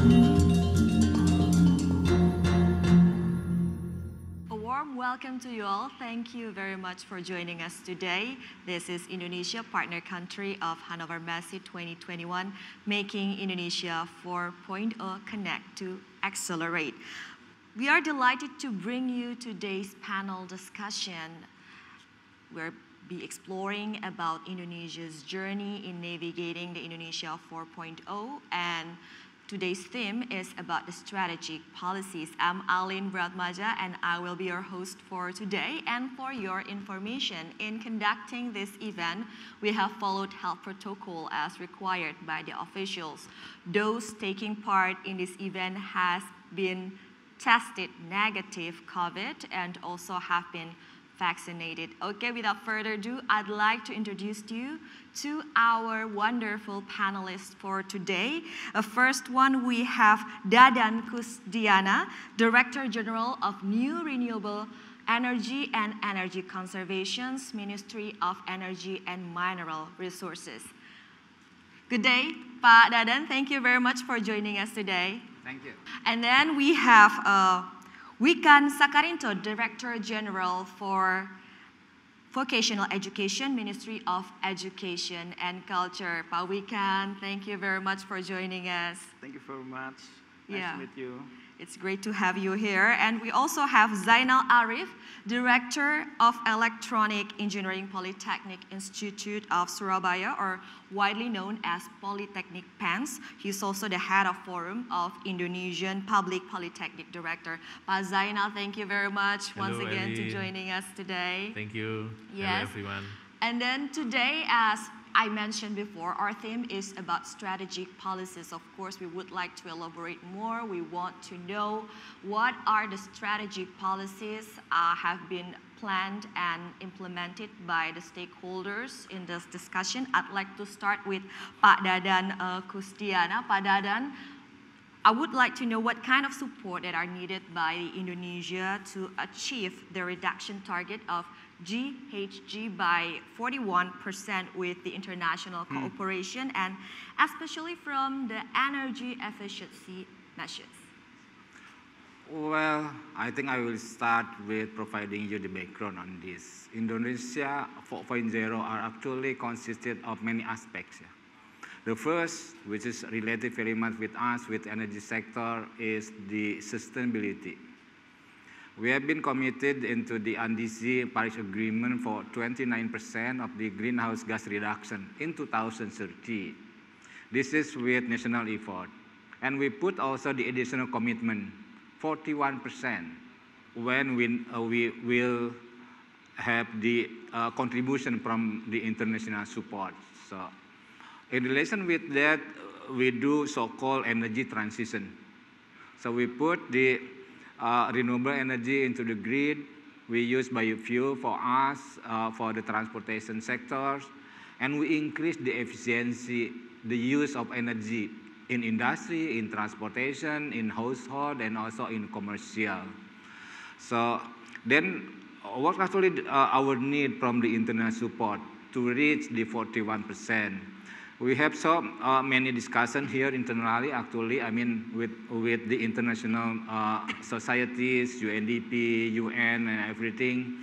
A warm welcome to you all. Thank you very much for joining us today. This is Indonesia, partner country of Hannover Messe 2021, making Indonesia 4.0 Connect to Accelerate. We are delighted to bring you today's panel discussion. We'll be exploring about Indonesia's journey in navigating the Indonesia 4.0, and today's theme is about the strategic policies. I'm Alin Bratmaja, and I will be your host for today. And for your information, in conducting this event, we have followed health protocol as required by the officials. Those taking part in this event has been tested negative COVID and also have been vaccinated. Okay, without further ado, I'd like to introduce you to our wonderful panelists for today. First one, we have Dadan Kusdiana, Director General of New Renewable Energy and Energy Conservation, Ministry of Energy and Mineral Resources. Good day, Pak Dadan. Thank you very much for joining us today. Thank you. And then we have Wikan Sakarinto, Director General for Vocational Education, Ministry of Education and Culture. Pak Wikan, thank you very much for joining us. Thank you very much. Nice to meet you. It's great to have you here. And we also have Zainal Arif, Director of Electronic Engineering, Polytechnic Institute of Surabaya, or widely known as Polytechnic PENS. He's also the head of Forum of Indonesian Public Polytechnic Director. Pak Zainal, thank you very much once again to joining us today. Thank you. Yes. Hello, everyone. And then today, as I mentioned before, our theme is about strategic policies. Of course, we would like to elaborate more. We want to know what are the strategic policies have been planned and implemented by the stakeholders in this discussion. I'd like to start with Pak Dadan Kusdiana. Pak Dadan, I would like to know what kind of support that are needed by Indonesia to achieve the reduction target of GHG by 41% with the international cooperation, and especially from the energy efficiency measures. Well, I think I will start with providing you the background on this. Indonesia 4.0 are actually consisted of many aspects. Yeah. The first, which is related very much with us, with energy sector, is the sustainability. We have been committed into the NDC Paris Agreement for 29% of the greenhouse gas reduction in 2030. This is with national effort. And we put also the additional commitment, 41%, when we will have the contribution from the international support. So, in relation with that, we do so-called energy transition. So we put the renewable energy into the grid. We use biofuel for us, for the transportation sectors, and we increase the efficiency, the use of energy in industry, in transportation, in household, and also in commercial. So then, what actually our need from the international support to reach the 41%? We have so many discussions here internally, actually, I mean, with the international societies, UNDP, UN, and everything.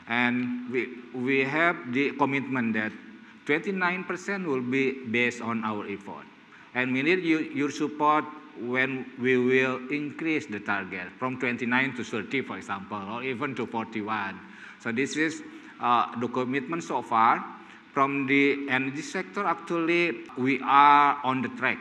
And we have the commitment that 29% will be based on our effort. And we need your support when we will increase the target from 29 to 30, for example, or even to 41. So this is the commitment so far. From the energy sector, actually, we are on the track.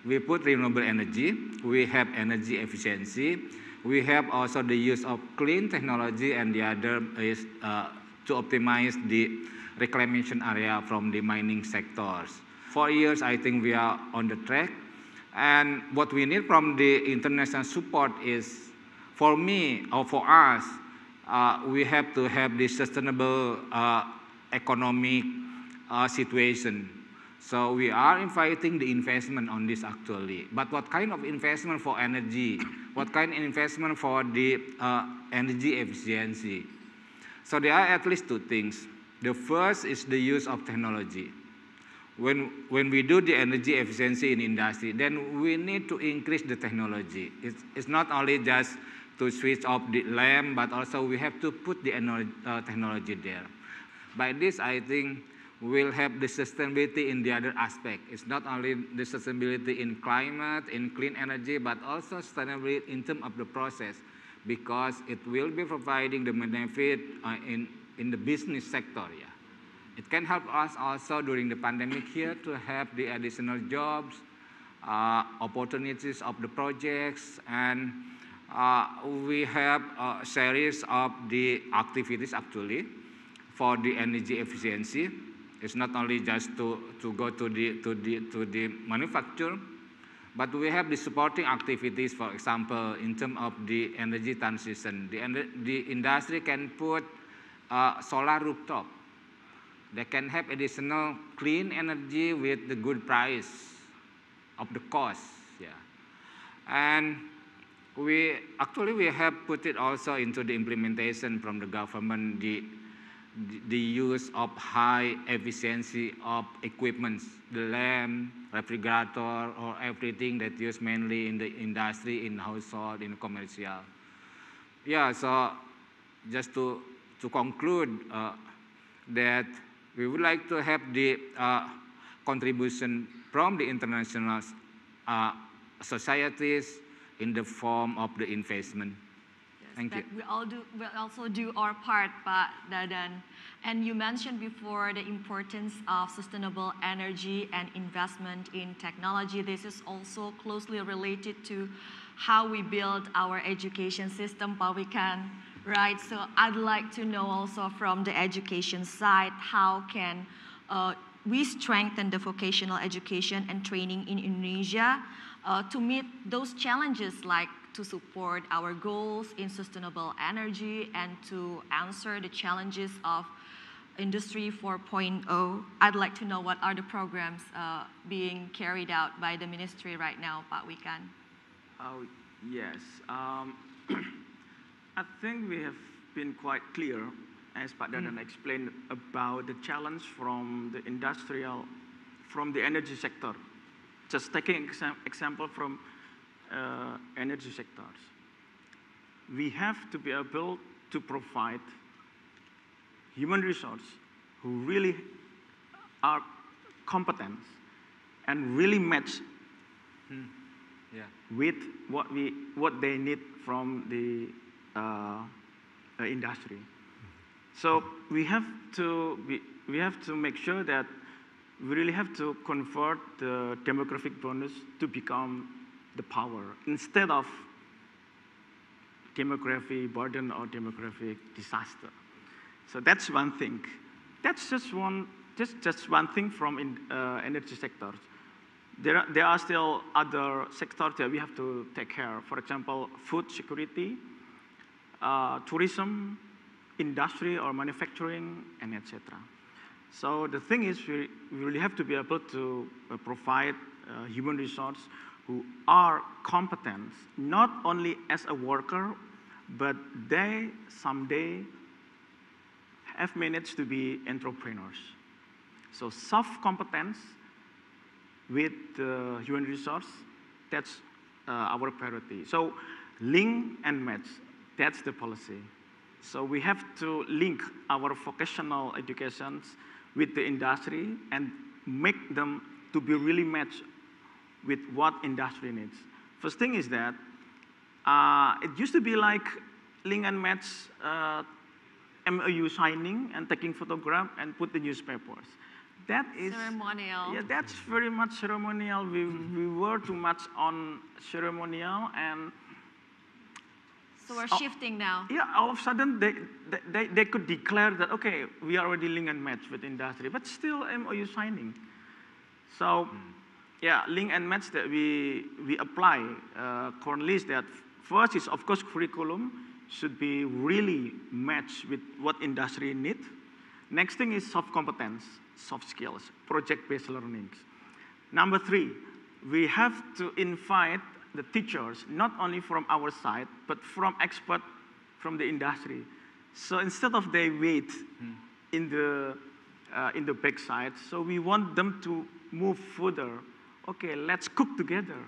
We put renewable energy, we have energy efficiency, we have also the use of clean technology, and the other is to optimize the reclamation area from the mining sectors. 4 years, I think we are on the track. And what we need from the international support is, for me, or for us, we have to have the sustainable economic situation. So we are inviting the investment on this actually. But what kind of investment for energy? What kind of investment for the energy efficiency? So there are at least two things. The first is the use of technology. when we do the energy efficiency in industry, then we need to increase the technology. It's not only just to switch off the lamp, but also we have to put the technology there. By this, I think we'll have the sustainability in the other aspect. It's not only the sustainability in climate, in clean energy, but also sustainability in terms of the process, because it will be providing the benefit in the business sector. Yeah. It can help us also during the pandemic here to have the additional jobs, opportunities of the projects, and we have a series of the activities actually for the energy efficiency. It's not only just to go to the manufacture, but we have the supporting activities, for example, in terms of the energy transition. The industry can put solar rooftop. They can have additional clean energy with the good price of the cost. Yeah. And we have put it also into the implementation from the government, the use of high efficiency of equipment, the lamp, refrigerator, or everything that used mainly in the industry, in household, in commercial. Yeah, so just to conclude that we would like to have the contribution from the international societies in the form of the investment. Yes, Thank you. We also do our part, Pak Dadan. And you mentioned before the importance of sustainable energy and investment in technology. This is also closely related to how we build our education system, Pak Wikan. Right, so I'd like to know also from the education side, how can we strengthen the vocational education and training in Indonesia to meet those challenges, like to support our goals in sustainable energy and to answer the challenges of Industry 4.0. I'd like to know what are the programs being carried out by the ministry right now, Pak Wikan. Oh, yes. I think we have been quite clear, as Pak Dadan explained, about the challenge from the energy sector. Just taking example from energy sectors. We have to be able to provide human resource who really are competent and really match with what they need from the industry. So we have to make sure that we really have to convert the demographic bonus to become the power instead of demographic burden or demographic disaster. So that's one thing. That's just one thing from energy sectors. There are still other sectors that we have to take care of. For example, food security, tourism, industry or manufacturing, and etc. So the thing is, we really have to be able to provide human resource who are competent, not only as a worker, but they someday have managed to be entrepreneurs. So soft competence with human resource, that's our priority. So link and match, that's the policy. So we have to link our vocational educations with the industry and make them to be really matched with what industry needs. First thing is that it used to be like link and match MOU signing and taking photograph and put the newspapers. That is ceremonial. Yeah, that's very much ceremonial. We were too much on ceremonial, and so we're shifting now. Yeah, all of a sudden they could declare that, okay, we are already link and match with industry, but still MOU signing. So yeah, link and match that we apply currently is that first is, of course, curriculum should be really matched with what industry need. Next thing is soft competence, soft skills, project-based learnings. Number 3, we have to invite the teachers, not only from our side, but from expert from the industry. So instead of they wait in the backside, so we want them to move further. Okay, let's cook together.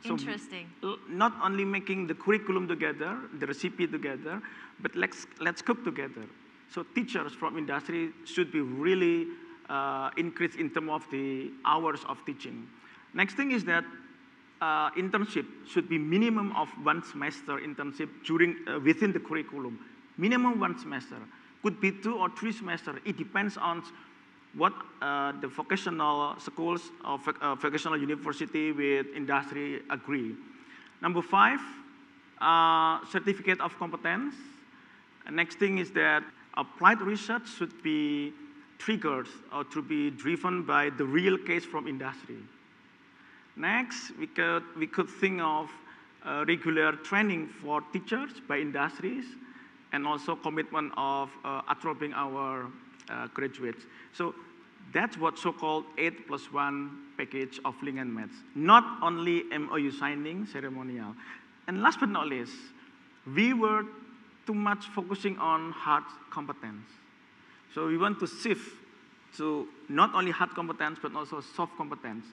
So Interesting. not only making the curriculum together, the recipe together, but let's cook together. So teachers from industry should be really increased in terms of the hours of teaching. Next thing is that internship should be minimum of 1 semester internship during within the curriculum. Minimum 1 semester. Could be 2 or 3 semesters. It depends on what the vocational schools or vocational university with industry agree. Number 5, certificate of competence. Next thing is that applied research should be triggered or to be driven by the real case from industry. Next, we could think of regular training for teachers by industries and also commitment of absorbing our graduates. So that's what so-called 8+1 package of Link and Match. Not only MOU signing, ceremonial. And last but not least, we were too much focusing on hard competence. So we want to shift to not only hard competence, but also soft competence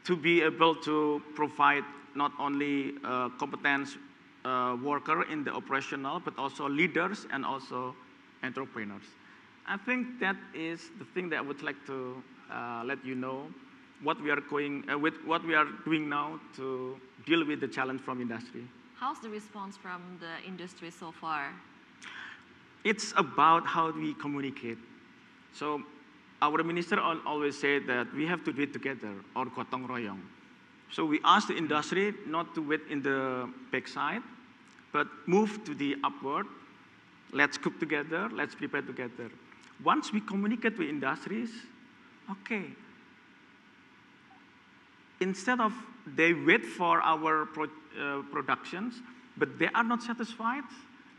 to be able to provide not only competence worker in the operational, but also leaders and also entrepreneurs. I think that is the thing that I would like to let you know what we are going with what we are doing now to deal with the challenge from industry. How's the response from the industry so far? It's about how we communicate. So our minister always said that we have to do it together, or gotong royong. So we ask the industry not to wait in the backside, but move to the upward. Let's cook together, let's prepare together. Once we communicate with industries, okay, instead of they wait for our productions, but they are not satisfied,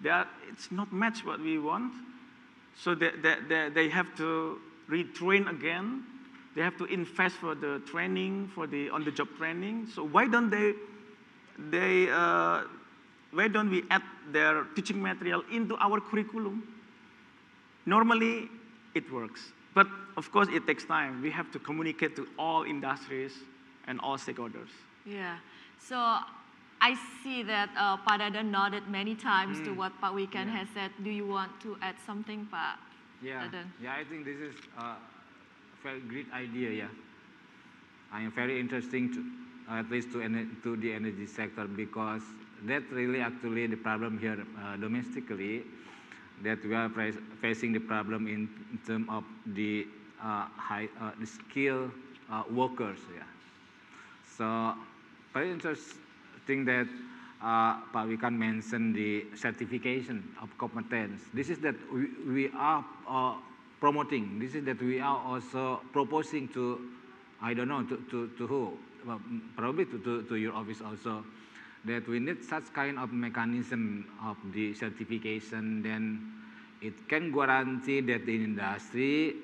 it's not match what we want, so they have to retrain again, they have to invest for the training, for the on-the-job training. So why don't why don't we add their teaching material into our curriculum? Normally, it works. But of course, it takes time. We have to communicate to all industries and all stakeholders. Yeah. So I see that Pak Dadan nodded many times to what Pak Wikan has said. Do you want to add something, Pak Dadan? Yeah, I think this is a very great idea, yeah. I am very interesting to, at least to the energy sector, because that really actually the problem here domestically, that we are facing the problem in terms of the the skilled workers. Yeah. So very interesting that Pak Wikan mentioned the certification of competence. This is that we are promoting. This is that we are also proposing to, I don't know, to who, probably to your office also, that we need such kind of mechanism of the certification, then it can guarantee that the industry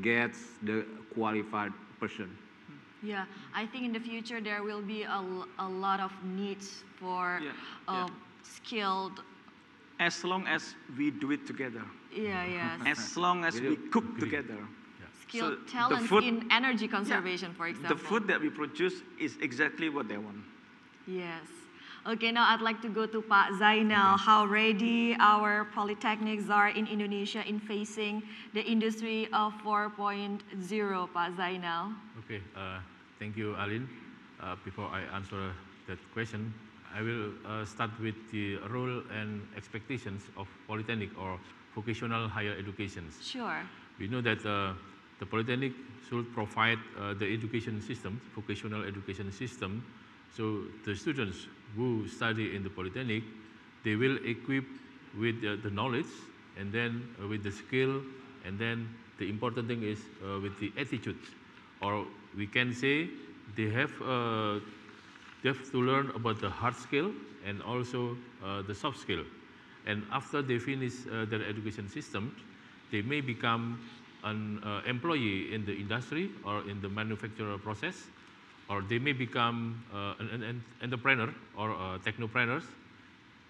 gets the qualified person. Yeah, I think in the future there will be a lot of needs for skilled. As long as we do it together. Yeah. As long as we cook together. Skilled So talents in energy conservation, for example. The food that we produce is exactly what they want. Yes. Okay, now I'd like to go to Pak Zainal. How ready our polytechnics are in Indonesia in facing the industry of 4.0, Pak Zainal? Okay, thank you, Alin. Before I answer that question, I will start with the role and expectations of polytechnic or vocational higher education. Sure. We know that the polytechnic should provide the education system, vocational education system, so the students who study in the polytechnic, they will equip with the knowledge, and then with the skill, and then the important thing is with the attitude, or we can say they have to learn about the hard skill and also the soft skill. And after they finish their education system, they may become an employee in the industry or in the manufacturer process, or they may become an entrepreneur or technopreneurs.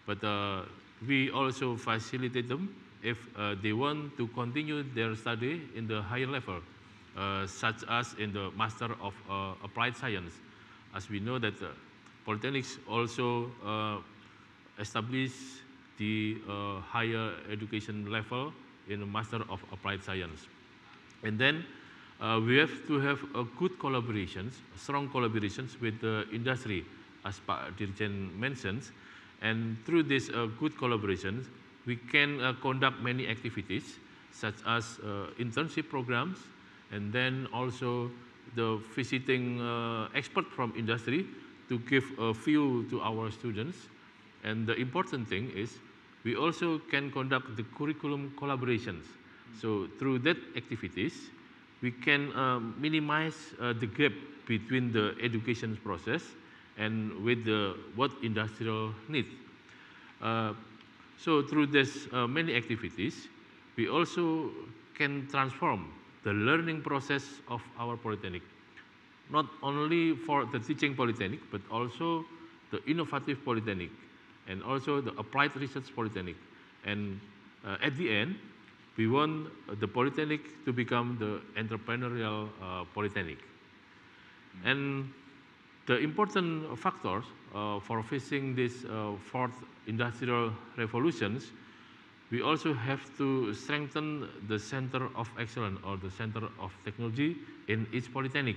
But we also facilitate them if they want to continue their study in the higher level such as in the Master of Applied Science. As we know that polytechnics also establish the higher education level in the Master of Applied Science. And then we have to have a good collaborations, strong collaborations with the industry, as Pak Dirjen mentions. And through this good collaborations, we can conduct many activities, such as internship programs, and then also the visiting expert from industry to give a view to our students. And the important thing is we also can conduct the curriculum collaborations. So through that activities, we can minimize the gap between the education process and with what industrial need. So through this many activities, we also can transform the learning process of our polytechnic, not only for the teaching polytechnic, but also the innovative polytechnic, and also the applied research polytechnic. And at the end, we want the polytechnic to become the entrepreneurial polytechnic. And the important factors for facing this fourth industrial revolutions, we also have to strengthen the center of excellence or the center of technology in each polytechnic.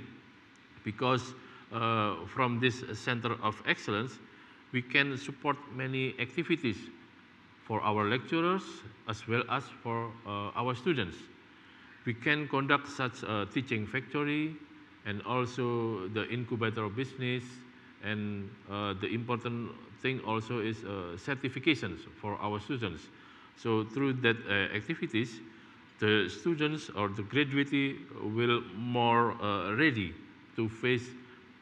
Because from this center of excellence, we can support many activities for our lecturers as well as for our students. We can conduct such a teaching factory and also the incubator business, and the important thing also is certifications for our students. So through that activities, the students or the graduate will more ready to face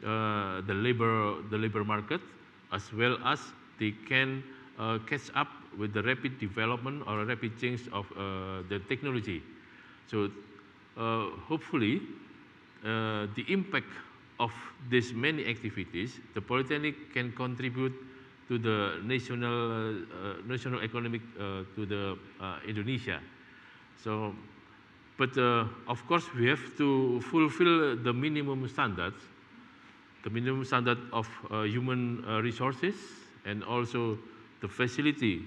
the labor market, as well as they can catch up with the rapid development or rapid change of the technology. So hopefully the impact of these many activities, the polytechnic can contribute to the national economic to the Indonesia. So, but of course we have to fulfill the minimum standards of human resources, and also the facility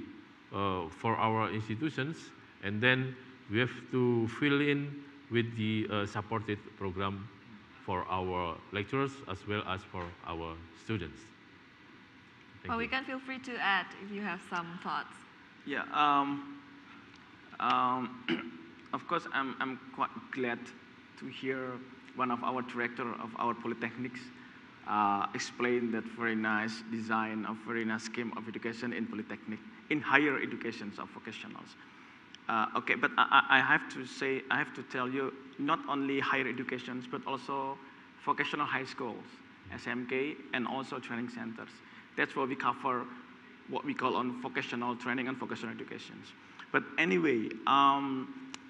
for our institutions, and then we have to fill in with the supported program for our lecturers as well as for our students. Well, we can feel free to add if you have some thoughts. Yeah, of course, I'm quite glad to hear one of our director of our polytechnics explain that very nice design of very nice scheme of education in polytechnic, in higher educations of vocationals. Okay, but I have to tell you, not only higher educations, but also vocational high schools, SMK, and also training centers. That's what we cover, what we call on vocational training and vocational educations. But anyway,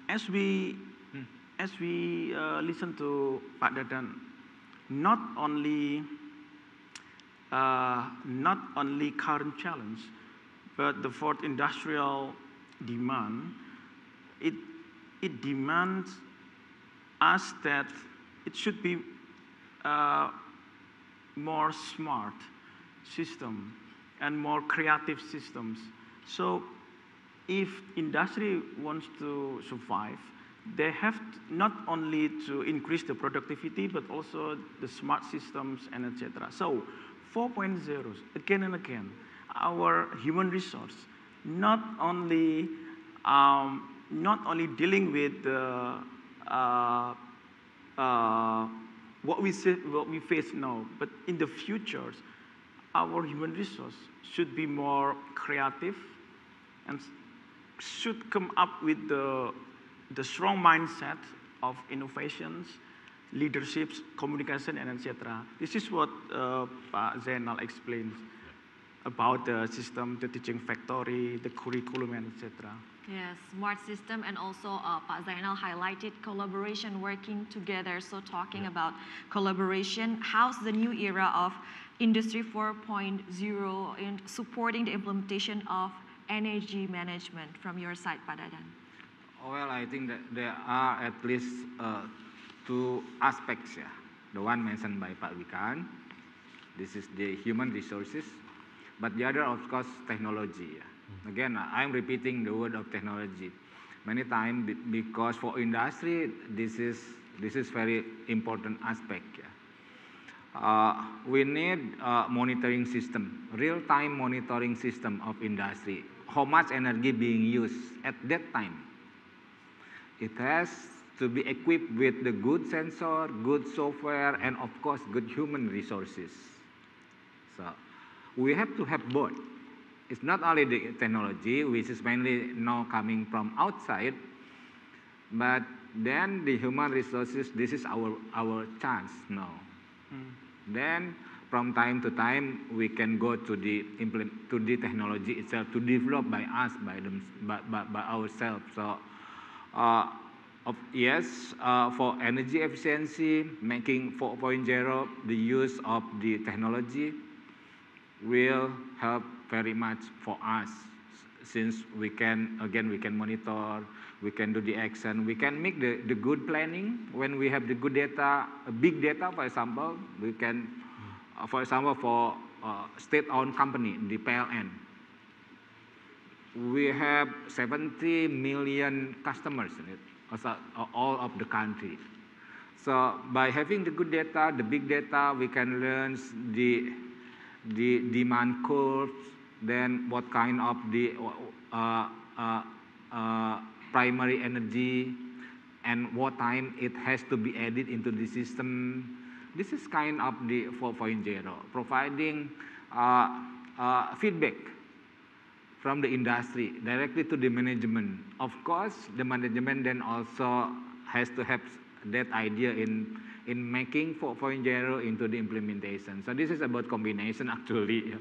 as we listen to Pak Dadan, not only current challenge, but the fourth industrial demand, it demands us that it should be more smart system and more creative systems. So if industry wants to survive, they have not only to increase the productivity, but also the smart systems and etc. So 4.0, again and again, our human resource, not only dealing with what we face now, but in the futures, our human resource should be more creative and should come up with the strong mindset of innovations, leaderships, communication, and etc. This is what Pak Zainal explained about the system, the teaching factory, the curriculum, and etc. Yes, smart system, and also Pak Zainal highlighted collaboration, working together. So talking about collaboration, how's the new era of Industry 4.0 in supporting the implementation of energy management from your side, Pak Dadan? Well, I think that there are at least two aspects. Yeah. The one mentioned by Pak Wikan, this is the human resources, but the other, of course, technology. Yeah. Again, I'm repeating the word of technology many times because for industry, this is very important aspect. Yeah. We need monitoring system, real-time monitoring system of industry. How much energy being used at that time. It has to be equipped with the good sensor, good software, and of course, good human resources. So we have to have both. It's not only the technology, which is mainly now coming from outside, but then the human resources, this is our chance now. Then from time to time, we can go to the technology itself to develop by us, by ourselves. So yes, for energy efficiency, making 4.0, the use of the technology will help very much for us, since we can monitor, we can do the action, we can make the good planning when we have the good data, big data, for example, we can, for example, for state-owned company, the PLN, we have 70 million customers in it, all of the country. So by having the good data, the big data, we can learn the demand curves, then what kind of the primary energy and what time it has to be added into the system. This is kind of the 4.0, providing feedback from the industry directly to the management. Of course, the management then also has to have that idea in making 4.0 into the implementation. So this is about combination actually.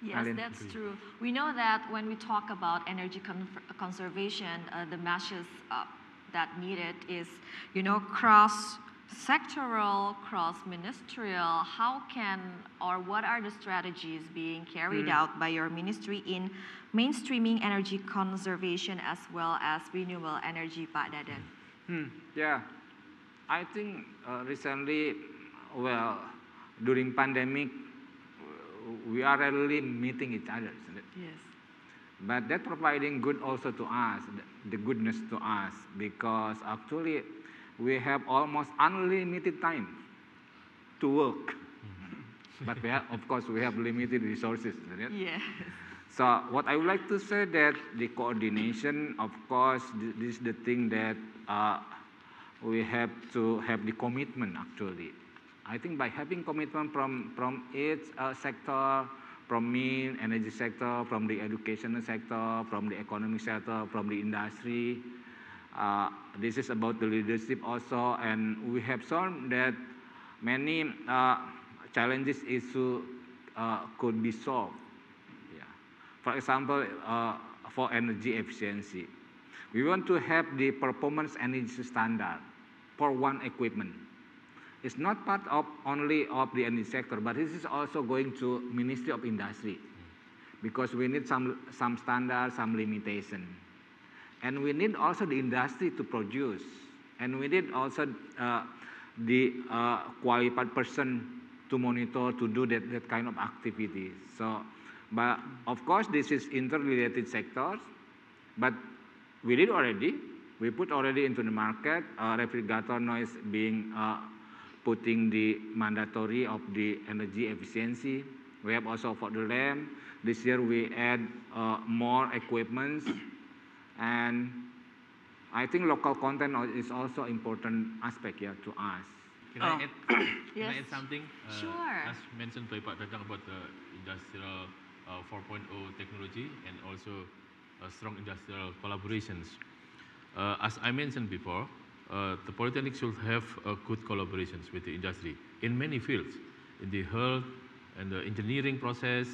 Yes, that's true. We know that when we talk about energy conservation, the measures that needed is, cross-sectoral, cross-ministerial. How can, or what are the strategies being carried out by your ministry in mainstreaming energy conservation as well as renewable energy, Pak Dadan? Yeah, I think recently, well, during pandemic, we are rarely meeting each other, isn't it? Yes. But that providing good also to us, the goodness to us, because actually we have almost unlimited time to work. But we have, of course, we have limited resources, isn't it? Yes. So what I would like to say that the coordination, of course, this is the thing that we have to have the commitment actually. I think by having commitment from each sector, from me, energy sector, from the educational sector, from the economic sector, from the industry, this is about the leadership also, and we have shown that many challenges issue could be solved. Yeah. For example, for energy efficiency, we want to have the performance energy standard for one equipment. It's not part of only of the energy sector, but this is also going to Ministry of Industry, because we need some standards, some limitation. And we need also the industry to produce. And we need also the qualified person to monitor, to do that kind of activity. So, but of course, this is interrelated sectors, but we did already. We put already into the market, refrigerator noise being putting the mandatory of the energy efficiency. We have also for the lamp. This year we add more equipments, and I think local content is also important aspect here to us. Can I add? Yes. Can I add something? Sure. As mentioned by Pak Dadang about the industrial 4.0 technology and also strong industrial collaborations. As I mentioned before, the Polytechnic should have good collaborations with the industry in many fields, in the health and the engineering process,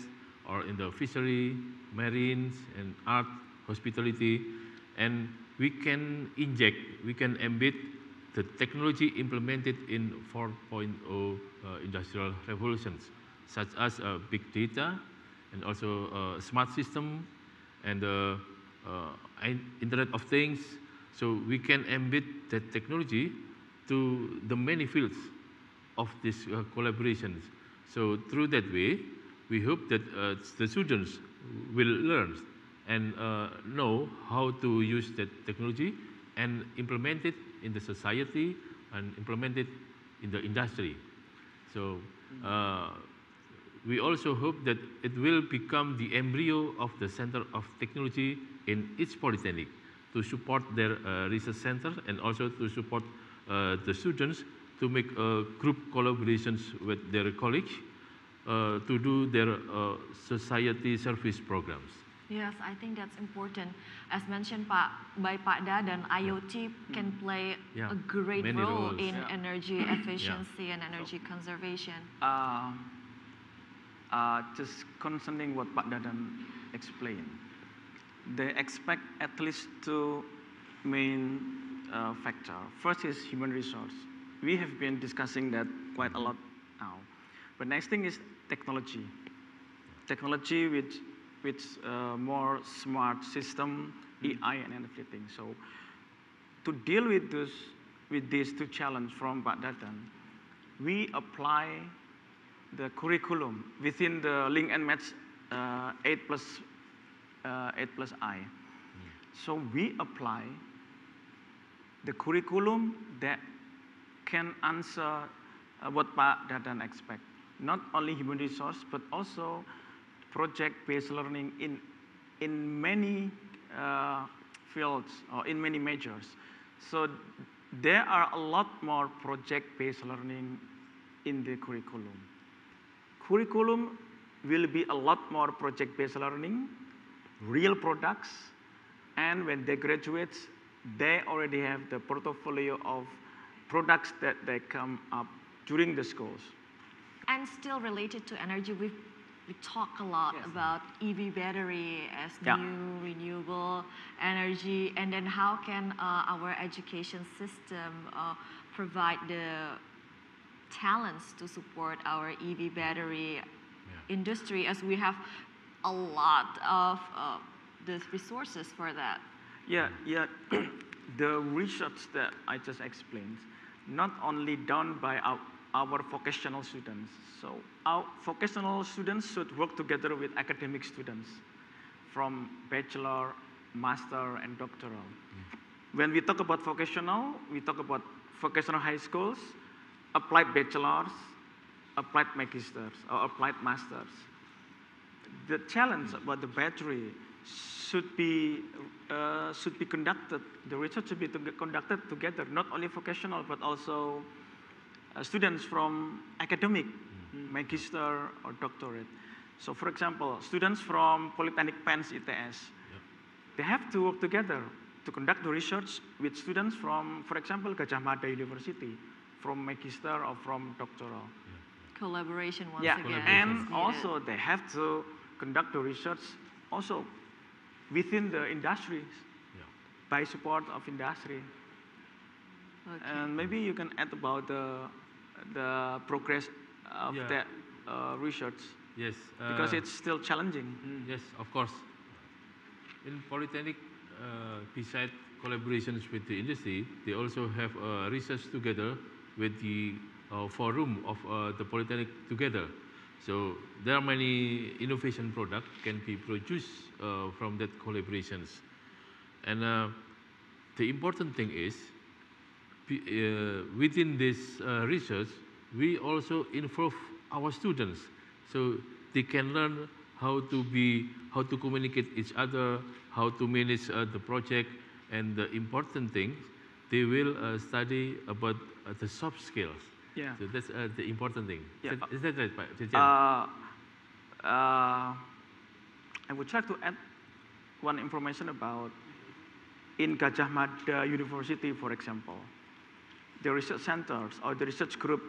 or in the fishery, marines, and art, hospitality, and we can inject, we can embed the technology implemented in 4.0 industrial revolutions, such as big data and also smart system and Internet of Things. So we can embed that technology to the many fields of these collaborations. So through that way, we hope that the students will learn and know how to use that technology and implement it in the society and implement it in the industry. So we also hope that it will become the embryo of the Center of Technology in each polytechnic to support their research center and also to support the students to make group collaborations with their colleagues to do their society service programs. Yes, I think that's important. As mentioned by Pak Dadan, IoT can play a great many role roles. in energy efficiency and energy conservation. Just concerning what Pak Dadan explained, they expect at least two main factors. First is human resource. We have been discussing that quite a lot now. But next thing is technology. Technology with more smart system, AI and everything. So to deal with these two challenges from Pak Dadan, we apply the curriculum within the Link and Match 8 plus I. So we apply the curriculum that can answer what Pak Dadan expect. Not only human resource, but also project-based learning in many fields or in many majors. So there are a lot more project-based learning in the curriculum. Curriculum will be a lot more project-based learning, real products, and when they graduate, they already have the portfolio of products that they come up during the schools. And still related to energy, we talk a lot about EV battery as new renewable energy, and then how can our education system provide the talents to support our EV battery industry, as we have a lot of the resources for that. The research that I just explained, not only done by our vocational students. So our vocational students should work together with academic students from bachelor, master, and doctoral. When we talk about vocational, we talk about vocational high schools, applied bachelors, applied magisters, or applied masters. The challenge about the battery should be conducted, the research should be conducted together, not only vocational, but also students from academic, magister or doctorate. So for example, students from Polytechnic PENS ITS, they have to work together to conduct the research with students from, for example, Gadjah Mada University, from magister or from doctoral. Collaboration once again. And also they have to conduct the research also within the industries by support of industry. Okay. And maybe you can add about the progress of that research. Yes. Because it's still challenging. Yes, of course. In Polytechnic, beside collaborations with the industry, they also have research together with the forum of the Polytechnic together. So there are many innovation products can be produced from that collaborations. And the important thing is, within this research, we also involve our students, so they can learn how to communicate each other, how to manage the project, and the important thing, they will study about the soft skills. Yeah. So that's the important thing. Yeah. Is that right, Pak Chechen? I would like to add one information about in Gadjah Mada University, for example, the research centers or the research group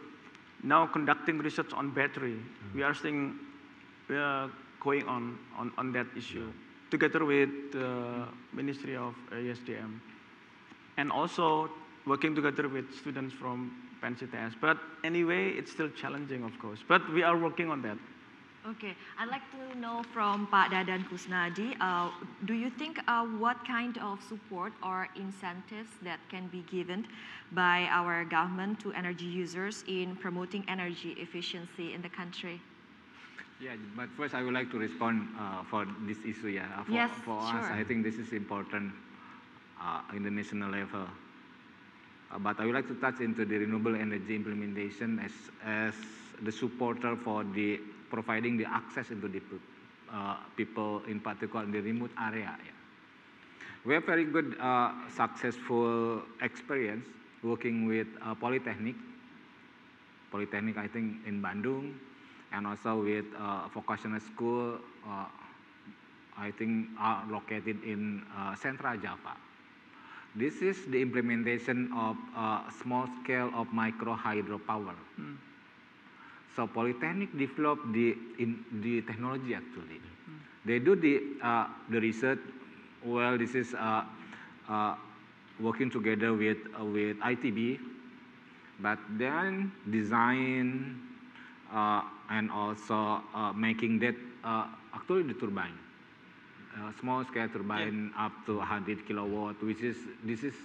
now conducting research on battery. We are going on that issue together with the Ministry of ESDM, and also working together with students from PENS ITS. But anyway, it's still challenging, of course. But we are working on that. Okay, I'd like to know from Pak Dadan Kusnadi, do you think what kind of support or incentives that can be given by our government to energy users in promoting energy efficiency in the country? Yeah, but first I would like to respond for this issue. Yeah, Yes, for us, sure. I think this is important in the national level. But I would like to touch into the renewable energy implementation as the supporter for the providing the access into the people, in particular in the remote area. Yeah. We have very good, successful experience working with Polytechnic, I think, in Bandung, and also with vocational school, I think, are located in Central Java. This is the implementation of small scale of micro hydropower. So Polytechnic developed the technology actually. They do the research. Well, this is working together with ITB, but then design and also making that actually the turbine. Small scale turbine up to 100 kilowatt, this is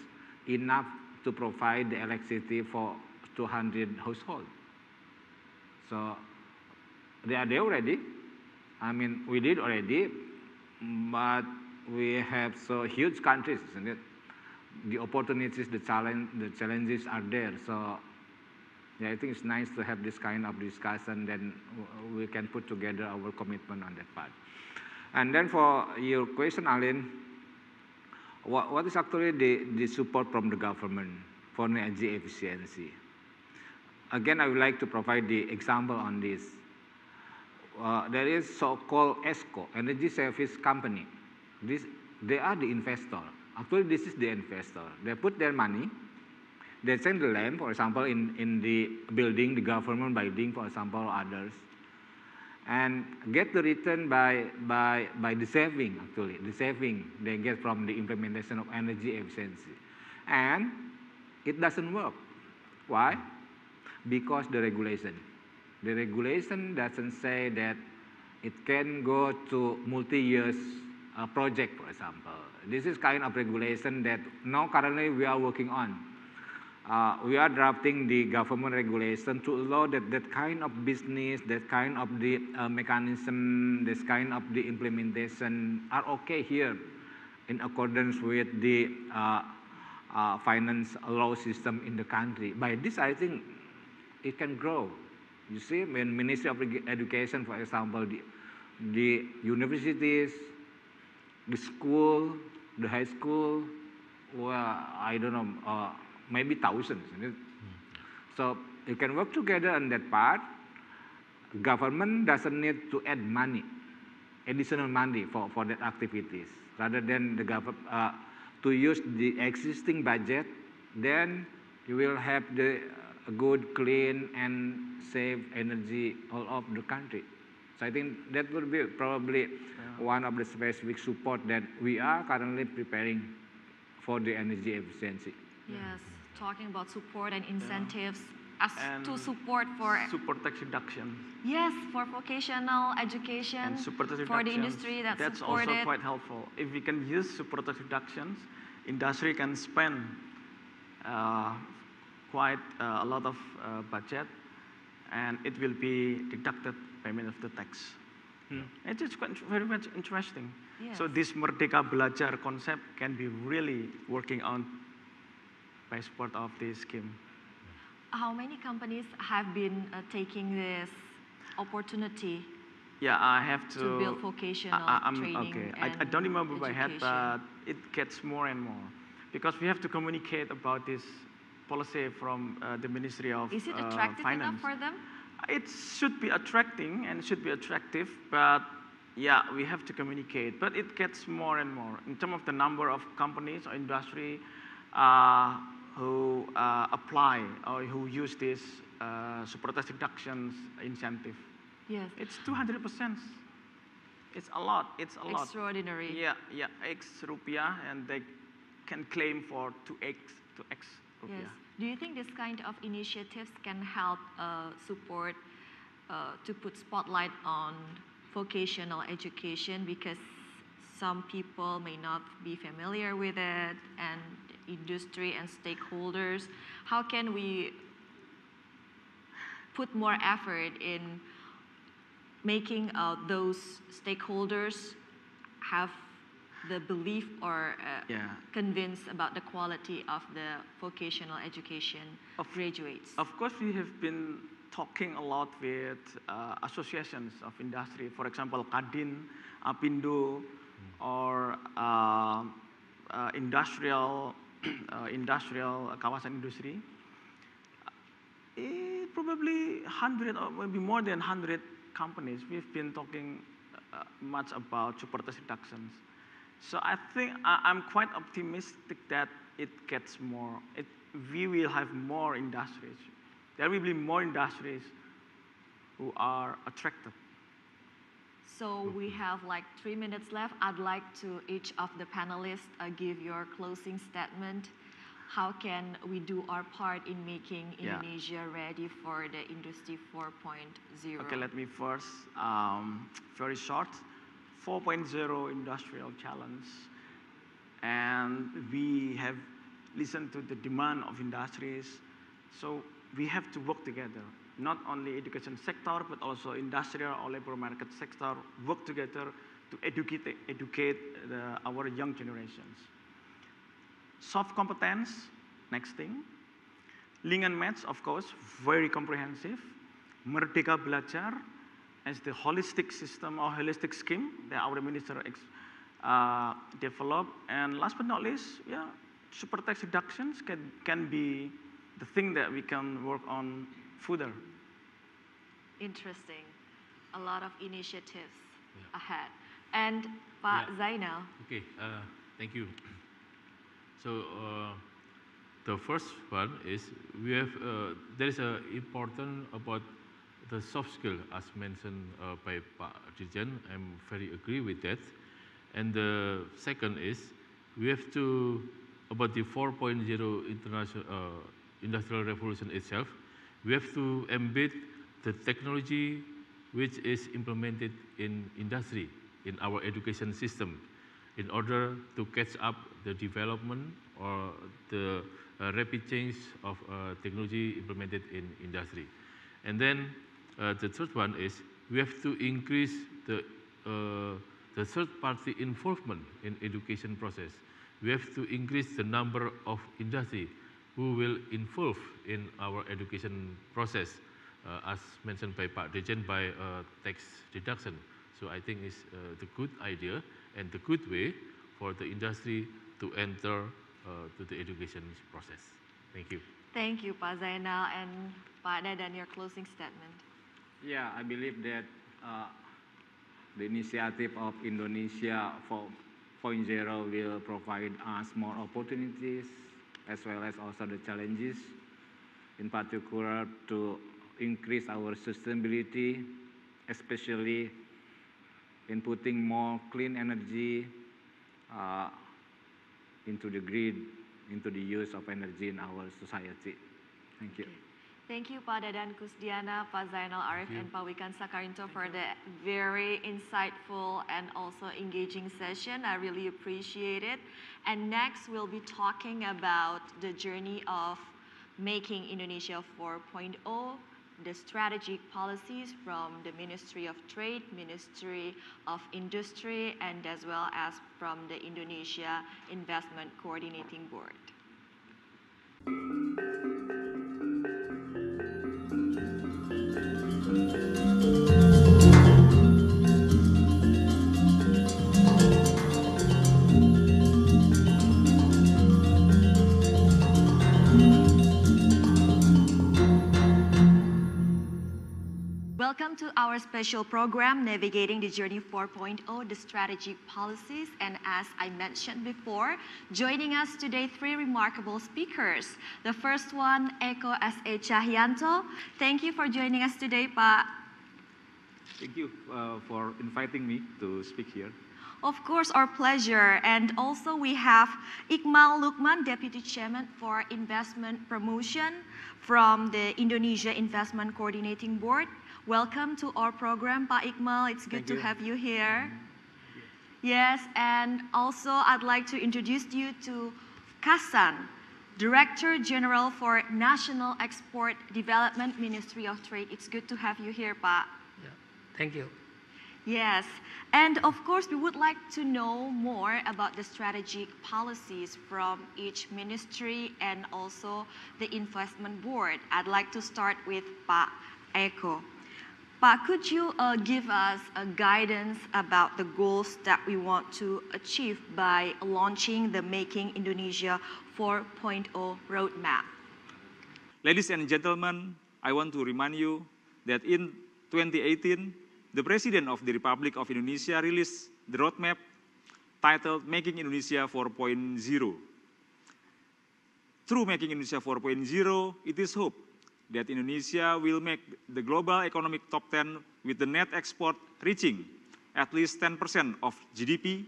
enough to provide the electricity for 200 households. So they are there already. I mean, we did already, but we have so huge countries, isn't it? The opportunities, the challenges are there. So yeah, I think it's nice to have this kind of discussion. Then we can put together our commitment on that part. And then for your question, Alin, what is actually the support from the government for energy efficiency? Again, I would like to provide the example on this. There is so-called ESCO, Energy Service Company. They are the investor. Actually, this is the investor. They put their money, they send the land, for example, in the building, the government building, for example, or others, and get the return by the saving, actually, the saving they get from the implementation of energy efficiency. And it doesn't work. Why? Because the regulation. The regulation doesn't say that it can go to multi-years project, for example. This is kind of regulation that now currently we are working on. We are drafting the government regulation to allow that kind of business, that kind of the mechanism, this kind of the implementation are okay here in accordance with the finance law system in the country. By this, I think it can grow. You see, when Ministry of Education, for example, the universities, the school, the high school, well, I don't know, maybe thousands. So you can work together on that part. Government doesn't need to add money, additional money for that activities. Rather than the government to use the existing budget, then you will have the good, clean, and safe energy all over the country. So I think that would be probably one of the specific support that we are currently preparing for the energy efficiency. Yes, talking about support and incentives as to support for super tax reduction. Yes, for vocational education And super tax for the reductions, industry that's supported. also quite helpful. If we can use super tax reductions, industry can spend quite a lot of budget, and it will be deducted payment of the tax. It is quite very much interesting. Yes. So this Merdeka Belajar concept can be really working on by support of this scheme. How many companies have been taking this opportunity Yeah, I have to build vocational training? Okay, and I don't remember by head, education? but it gets more and more because we have to communicate about this policy from the Ministry of Is it attractive Finance. enough for them? It should be attracting and should be attractive, but yeah, we have to communicate. But it gets more and more in terms of the number of companies or industry who apply or who use this super tax reductions incentive. Yes. It's 200%. It's a lot. It's a lot. Extraordinary. Yeah, X rupiah, and they can claim for 2x rupiah. Yes. Do you think this kind of initiatives can help support to put spotlight on vocational education because some people may not be familiar with it, and industry and stakeholders. How can we put more effort in making those stakeholders have the belief or convinced about the quality of the vocational education graduates? Of course, we have been talking a lot with associations of industry, for example, Kadin, Apindo, or industrial kawasan industry. Probably 100 or maybe more than 100 companies. We've been talking much about supporters reductions. So I think I'm quite optimistic that it gets more. We will have more industries. There will be more industries who are attracted. So we have like 3 minutes left. I'd like to each of the panelists give your closing statement. How can we do our part in making Indonesia ready for the Industry 4.0? Okay, let me first, very short, 4.0 industrial challenge. And we have listened to the demand of industries. So we have to work together. Not only education sector, but also industrial or labor market sector work together to educate our young generations. Soft competence, next thing. Link and match, of course, very comprehensive. Merdeka Belajar as the holistic system or holistic scheme that our minister developed. And last but not least, super tax reductions can be the thing that we can work on further. Interesting. A lot of initiatives ahead. And Pak Zainal. Okay, thank you. So the first one is we have there is a important about the soft skill as mentioned by Pak Dirjen. I'm very agree with that. And the second is we have to about the 4.0 international industrial revolution itself. We have to embed the technology which is implemented in industry in our education system in order to catch up the development or the rapid change of technology implemented in industry. And then the third one is we have to increase the third-party involvement in education process. We have to increase the number of industry who will involve in our education process, as mentioned by Pak Dirjen, by tax deduction. So I think it's the good idea and the good way for the industry to enter to the education process. Thank you. Thank you, Pak Zainal, and Pak Dadan, your closing statement. Yeah, I believe that the initiative of Indonesia 4.0 will provide us more opportunities as well as also the challenges, in particular to increase our sustainability, especially in putting more clean energy into the grid, into the use of energy in our society. Thank you. Okay. Thank you, Pak Dadan Kusdiana, Pak Zainal Arif, and Pak Wikan Sakarinto for the very insightful and also engaging session. I really appreciate it. And next, we'll be talking about the journey of making Indonesia 4.0, the strategic policies from the Ministry of Trade, Ministry of Industry, and as well as from the Indonesia Investment Coordinating Board. Welcome to our special program, Navigating the Journey 4.0, the Strategic Policies. And as I mentioned before, joining us today, 3 remarkable speakers. The first one, Eko S.A. Cahyanto. Thank you for joining us today, Pak. Thank you for inviting me to speak here. Of course, our pleasure. And also we have Iqmal Lukman, Deputy Chairman for Investment Promotion from the Indonesia Investment Coordinating Board. Welcome to our program, Pak Iqmal. It's good Thank you. to have you here. Yes, and also I'd like to introduce you to Kasan, Director General for National Export Development, Ministry of Trade. It's good to have you here, Pak. Yeah. Thank you. Yes, and of course we would like to know more about the strategic policies from each ministry and also the investment board. I'd like to start with Pak Eko. Pak, could you give us a guidance about the goals that we want to achieve by launching the Making Indonesia 4.0 roadmap? Ladies and gentlemen, I want to remind you that in 2018, the President of the Republic of Indonesia released the roadmap titled Making Indonesia 4.0. Through Making Indonesia 4.0, it is hoped that Indonesia will make the global economic top 10 with the net export reaching at least 10% of GDP,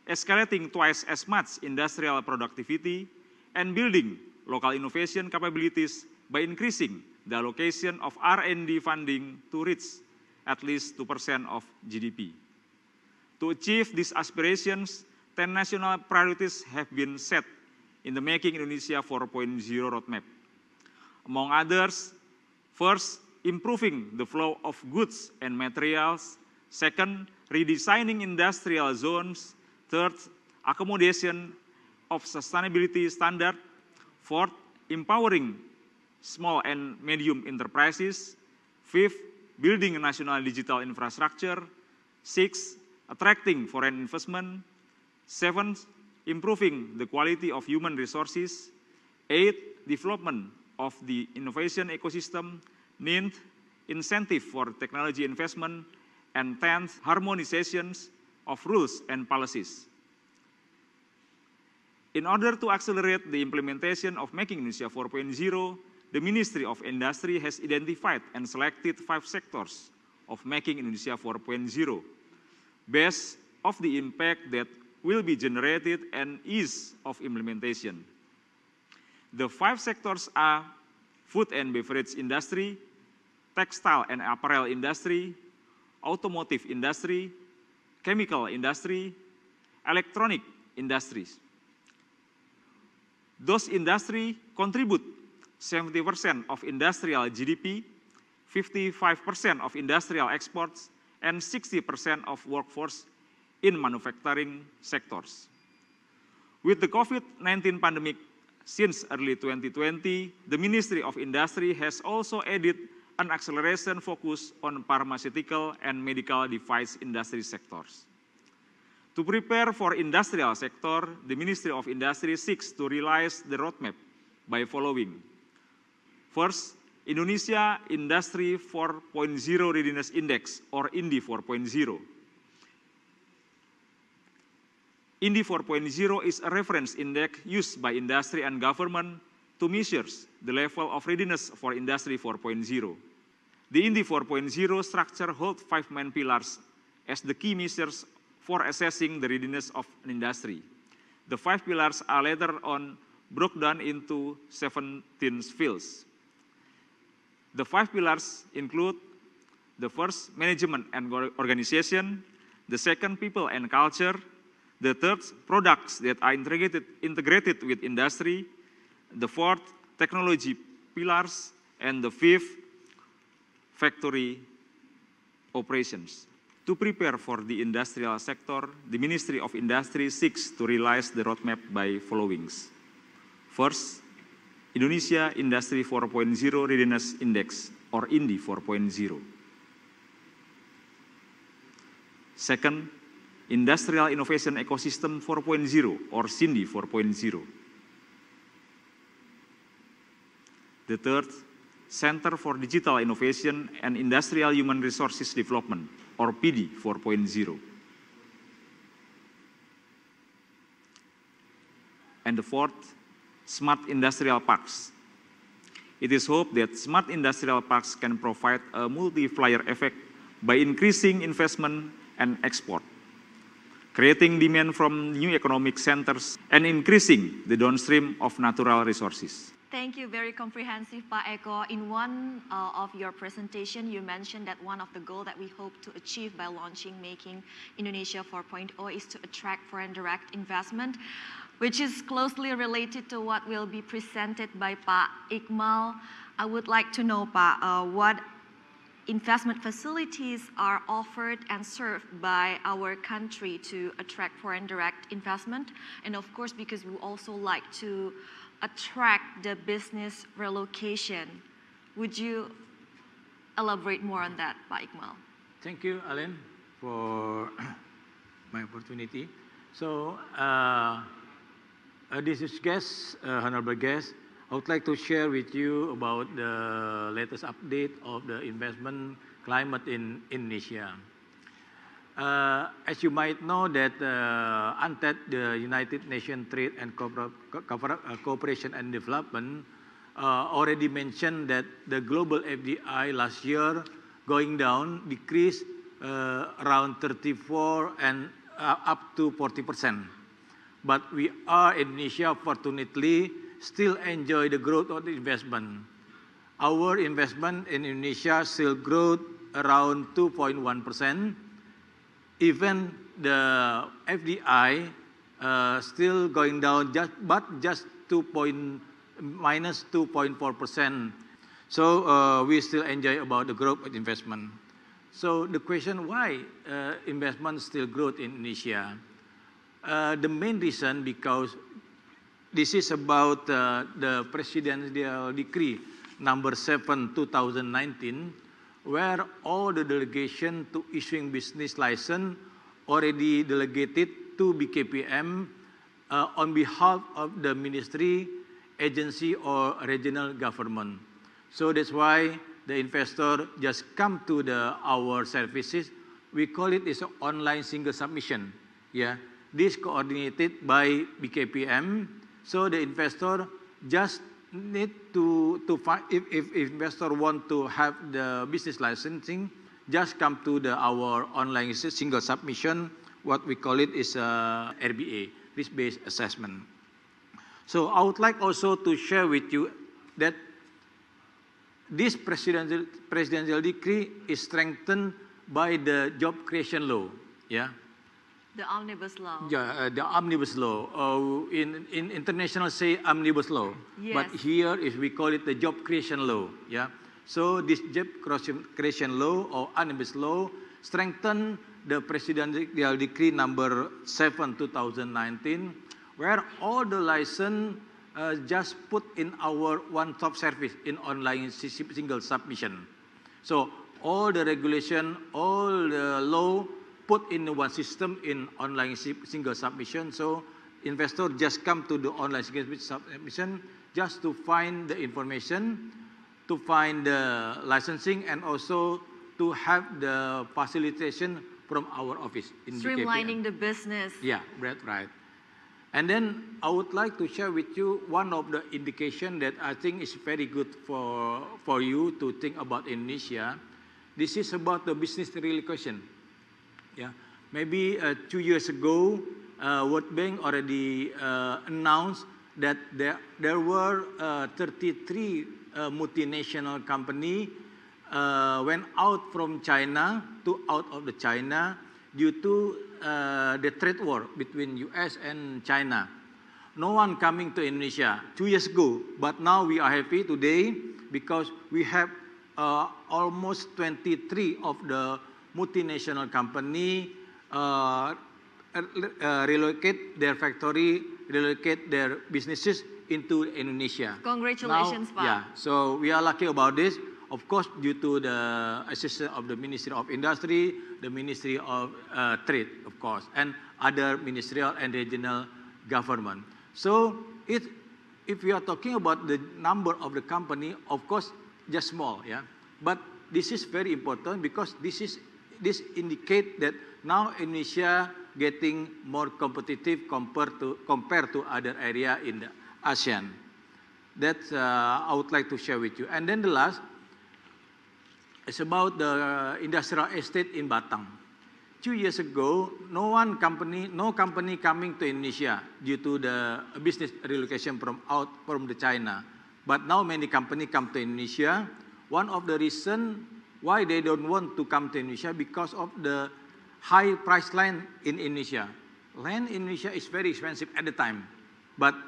escalating twice as much industrial productivity, and building local innovation capabilities by increasing the allocation of R&D funding to reach at least 2% of GDP. To achieve these aspirations, 10 national priorities have been set in the Making Indonesia 4.0 roadmap. Among others, first, improving the flow of goods and materials. Second, redesigning industrial zones. Third, accommodation of sustainability standard. Fourth, empowering small and medium enterprises. Fifth, building a national digital infrastructure. Sixth, attracting foreign investment. Seventh, improving the quality of human resources. Eighth, development of the innovation ecosystem. Ninth, incentive for technology investment. And 10th, harmonizations of rules and policies. In order to accelerate the implementation of Making Indonesia 4.0, the Ministry of Industry has identified and selected 5 sectors of Making Indonesia 4.0 based on the impact that will be generated and ease of implementation. The 5 sectors are food and beverage industry, textile and apparel industry, automotive industry, chemical industry, electronic industries. Those industries contribute 70% of industrial GDP, 55% of industrial exports, and 60% of workforce in manufacturing sectors. With the COVID-19 pandemic since early 2020, the Ministry of Industry has also added an acceleration focus on pharmaceutical and medical device industry sectors. To prepare for industrial sector, the Ministry of Industry seeks to realize the roadmap by following. First, Indonesia Industry 4.0 Readiness Index, or INDI 4.0. INDI 4.0 is a reference index used by industry and government to measure the level of readiness for Industry 4.0. The INDI 4.0 structure holds 5 main pillars as the key measures for assessing the readiness of an industry. The 5 pillars are later on broken down into 17 fields. The 5 pillars include the first, management and organization; the second, people and culture; the third, products that are integrated with industry; the fourth, technology pillars; and the fifth, factory operations. To prepare for the industrial sector, the Ministry of Industry seeks to realize the roadmap by followings. First, Indonesia Industry 4.0 Readiness Index, or INDI 4.0. Second, Industrial Innovation Ecosystem 4.0, or SINDI 4.0. The third, Center for Digital Innovation and Industrial Human Resources Development, or PD 4.0. And the fourth, Smart Industrial Parks. It is hoped that smart industrial parks can provide a multiplier effect by increasing investment and export, creating demand from new economic centers, and increasing the downstream of natural resources. Thank you, very comprehensive, Pak Eko. In one of your presentation, you mentioned that one of the goals that we hope to achieve by launching Making Indonesia 4.0 is to attract foreign direct investment, which is closely related to what will be presented by Pak Iqmal. I would like to know, Pak, what investment facilities are offered and served by our country to attract foreign direct investment, and of course, because we also like to attract the business relocation. Would you elaborate more on that, Pak Iqmal? Thank you, Alan, for my opportunity. So, this is guest, honorable guest. I would like to share with you about the latest update of the investment climate in Indonesia. As you might know that UNCTAD, the United Nations Trade and Cooperation and Development, already mentioned that the global FDI last year going down, decreased around 34 and up to 40%. But we are, Indonesia, fortunately, still enjoy the growth of the investment. Our investment in Indonesia still growth around 2.1%. Even the FDI still going down, just minus 2.4%. So we still enjoy about the growth of investment. So the question why investment still growth in Indonesia? The main reason because this is about the presidential decree number 7 2019, where all the delegation to issuing business license already delegated to BKPM on behalf of the ministry, agency, or regional government. So that's why the investor just come to our services. We call it is an online single submission. Yeah, this coordinated by BKPM. So the investor just need to find, if investor want to have the business licensing, just come to our online single submission. What we call it is RBA, risk-based assessment. So I would like also to share with you that this presidential decree is strengthened by the job creation law. Yeah. The omnibus law. Yeah, the omnibus law. In international say omnibus law, Yes. but here is we call it the job creation law. Yeah. So this job creation law or omnibus law strengthen the presidential decree number 7 2019, where all the license just put in our one-stop service in online single submission. So all the regulation, all the law put in one system in online single submission. So investor just come to the online single submission just to find the information, to find the licensing, and also to have the facilitation from our office in Streamlining BKPM. the business. Yeah, right. And then I would like to share with you one of the indication that I think is very good for you to think about Indonesia. This is about the business relocation. Yeah, maybe 2 years ago, World Bank already announced that there were 33 multinational company went out from China to out of the China due to the trade war between US and China. No one coming to Indonesia 2 years ago, but now we are happy today because we have almost 23 of the multinational company relocate their factory, relocate their businesses into Indonesia. Congratulations, now, Pak. Yeah, so we are lucky about this. Of course, due to the assistance of the Ministry of Industry, the Ministry of Trade, of course, and other ministerial and regional government. So if we are talking about the number of the company, of course, just small, yeah. But this is very important because this indicate that now Indonesia getting more competitive compared to other area in the ASEAN. That I would like to share with you. And then the last is about the industrial estate in Batam. 2 years ago, no company coming to Indonesia due to the business relocation from the China. But now many companies come to Indonesia. One of the reasons why they don't want to come to Indonesia because of the high price land in Indonesia. Land in Indonesia is very expensive at the time. But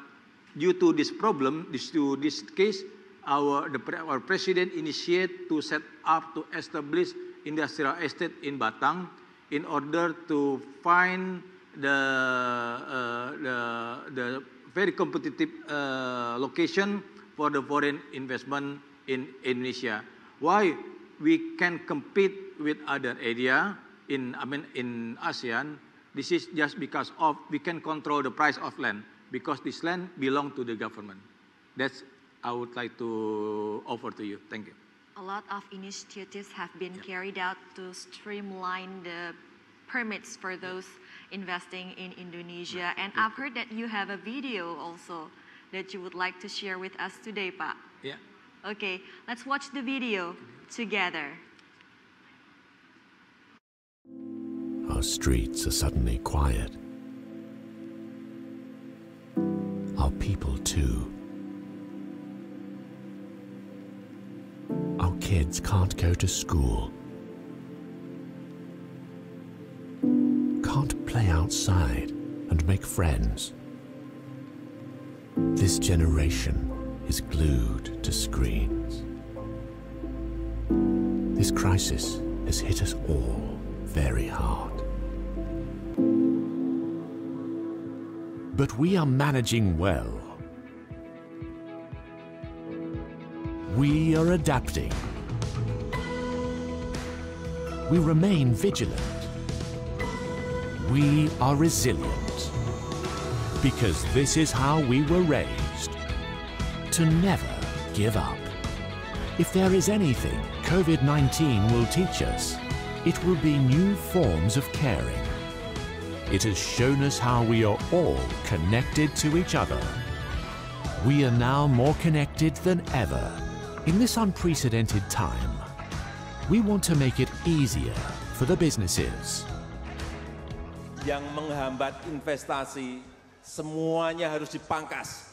due to this problem, to this case, our president initiated to set up to establish industrial estate in Batang in order to find the very competitive location for the foreign investment in Indonesia. Why we can compete with other area in ASEAN? This is just because of we can control the price of land because this land belong to the government. That's I would like to offer to you. Thank you. A lot of initiatives have been carried out to streamline the permits for those investing in Indonesia. And I've heard that you have a video also that you would like to share with us today, Pak. Yeah. Okay, let's watch the video together. Our streets are suddenly quiet. Our people too. Our kids can't go to school. Can't play outside and make friends. This generation is glued to screens. This crisis has hit us all very hard. But we are managing well. We are adapting. We remain vigilant. We are resilient. Because this is how we were raised. To never give up. If there is anything COVID-19 will teach us, it will be new forms of caring. It has shown us how we are all connected to each other. We are now more connected than ever. In this unprecedented time, we want to make it easier for the businesses. Yang menghambat investasi, semuanya harus dipangkas.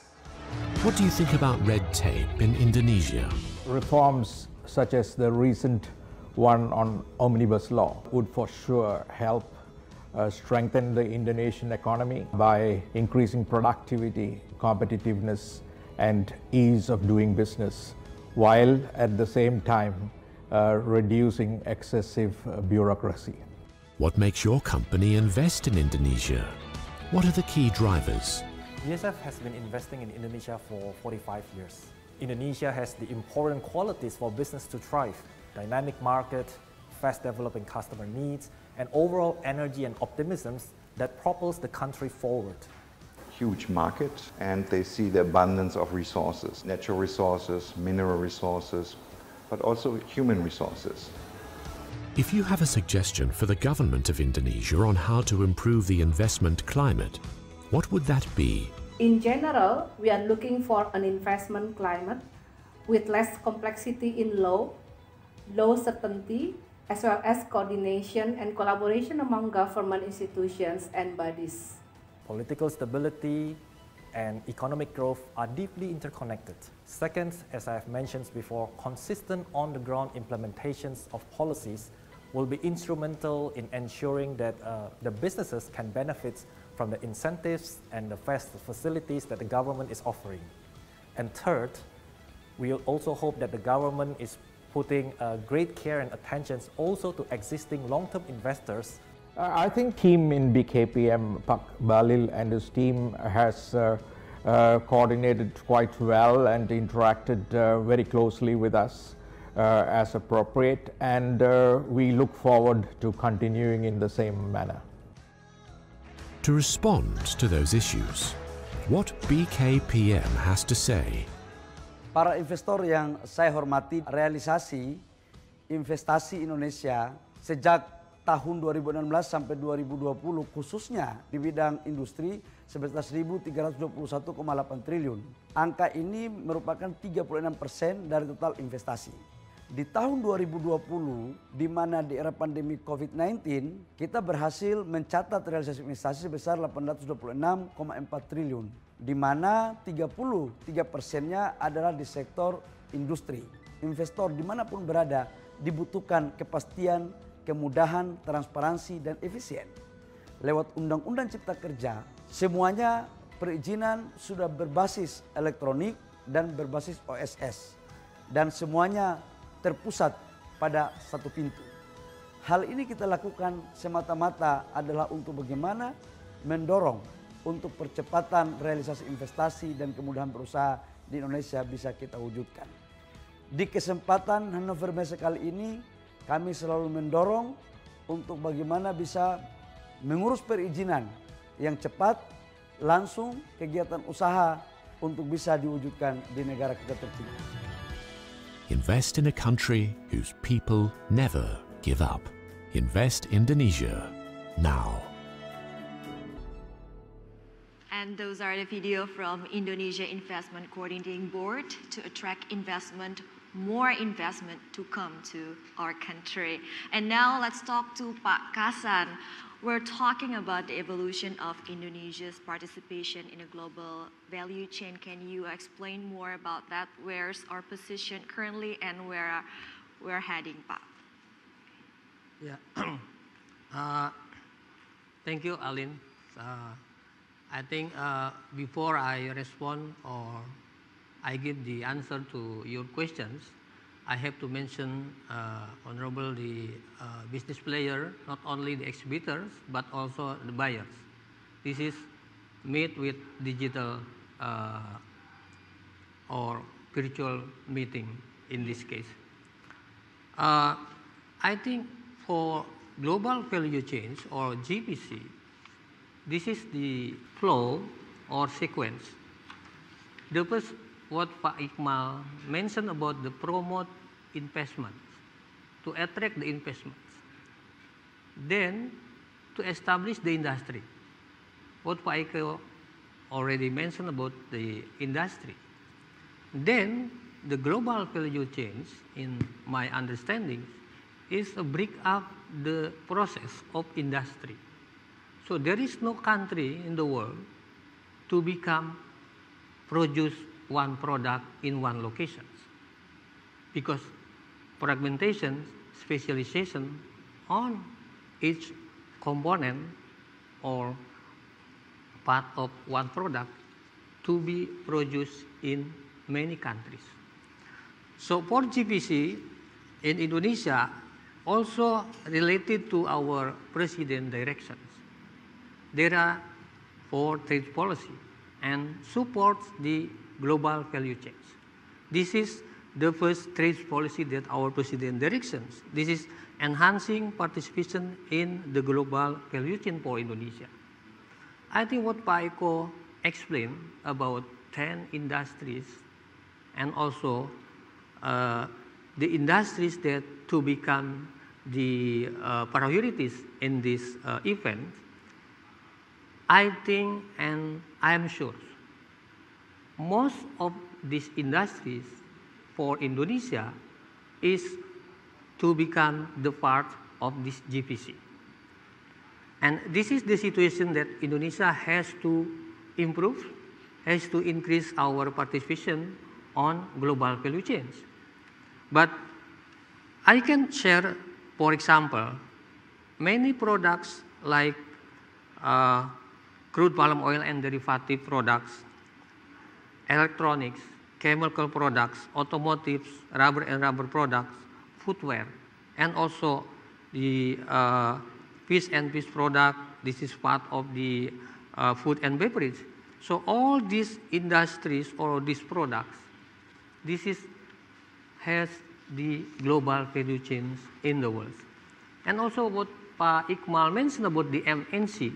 What do you think about red tape in Indonesia? Reforms such as the recent one on omnibus law would for sure help strengthen the Indonesian economy by increasing productivity, competitiveness, and ease of doing business, while at the same time reducing excessive bureaucracy. What makes your company invest in Indonesia? What are the key drivers? BASF has been investing in Indonesia for 45 years. Indonesia has the important qualities for business to thrive: dynamic market, fast developing customer needs, and overall energy and optimism that propels the country forward. Huge market, and they see the abundance of resources, natural resources, mineral resources, but also human resources. If you have a suggestion for the government of Indonesia on how to improve the investment climate, what would that be? In general, we are looking for an investment climate with less complexity in law, low certainty, as well as coordination and collaboration among government institutions and bodies. Political stability and economic growth are deeply interconnected. Second, as I have mentioned before, consistent on-the-ground implementations of policies will be instrumental in ensuring that the businesses can benefit from the incentives and the facilities that the government is offering. And third, we also hope that the government is putting great care and attention also to existing long-term investors. I think team in BKPM, Pak Balil and his team has coordinated quite well and interacted very closely with us as appropriate, and we look forward to continuing in the same manner. To respond to those issues, what BKPM has to say. Para investor yang saya hormati, realisasi investasi Indonesia sejak tahun 2016 sampai 2020 khususnya di bidang industri sebesar 1.321,8 triliun. Angka ini merupakan 36% dari total investasi. Di tahun 2020, di mana di era pandemi COVID-19, kita berhasil mencatat realisasi investasi sebesar 826,4 triliun. di mana 33%-nya adalah di sektor industri. Investor dimanapun berada dibutuhkan kepastian, kemudahan, transparansi, dan efisien. Lewat Undang-Undang Cipta Kerja, semuanya perizinan sudah berbasis elektronik dan berbasis OSS. Dan semuanya terpusat pada satu pintu. Hal ini kita lakukan semata-mata adalah untuk bagaimana mendorong untuk percepatan realisasi investasi dan kemudahan berusaha di Indonesia bisa kita wujudkan. Di kesempatan Hannover Messe kali ini kami selalu mendorong untuk bagaimana bisa mengurus perizinan yang cepat, langsung kegiatan usaha untuk bisa diwujudkan di negara kita tercinta. Invest in a country whose people never give up. Invest Indonesia now. And those are the video from Indonesia Investment Coordinating Board to attract investment, more investment to come to our country. And now let's talk to Pak Kasan. We're talking about the evolution of Indonesia's participation in a global value chain. Can you explain more about that? Where's our position currently and where we're heading, Pak? Yeah. Thank you, Aline. I think before I respond or I give the answer to your questions, I have to mention honorable the business player, not only the exhibitors but also the buyers. This is meet with digital or virtual meeting in this case. I think for global value chains or GVC, this is the flow or sequence. The first, what Pak Iqmal mentioned about the promote investments, to attract the investments. Then to establish the industry. What Pak Eko already mentioned about the industry. Then the global value chains, in my understanding, is to break up the process of industry. So there is no country in the world to become produce one product in one location, because fragmentation, specialization on each component or part of one product to be produced in many countries. So for GVC in Indonesia, also related to our president directions, there are 4 trade policy and supports the global value chains. This is the first trade policy that our president directions. This is enhancing participation in the global value chain for Indonesia. I think what Pak Eko explained about 10 industries and also the industries that to become the priorities in this event, I think and I am sure most of these industries for Indonesia is to become the part of this GVC. And this is the situation that Indonesia has to improve, has to increase our participation on global value chains. But I can share, for example, many products like crude palm oil and derivative products, electronics, chemical products, automotives, rubber and rubber products, footwear, and also the fish and fish product. This is part of the food and beverage. So all these industries or these products, this is has the global value chains in the world. And also what Pak Iqmal mentioned about the MNC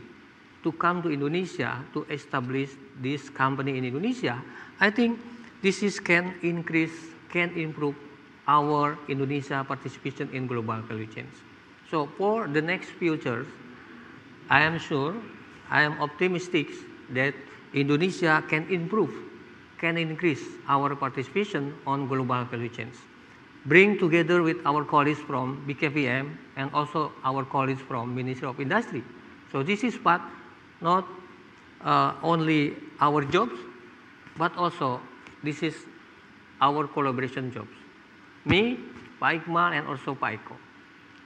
to come to Indonesia to establish this company in Indonesia, I think this is can increase, can improve our Indonesia participation in global value chains. So for the next future, I am sure, I am optimistic that Indonesia can improve, can increase our participation on global value chains. Bring together with our colleagues from BKPM and also our colleagues from Ministry of Industry. So this is part not only our jobs, but also this is our collaboration jobs. Me, Pak Iqmal, and also Pak Eko.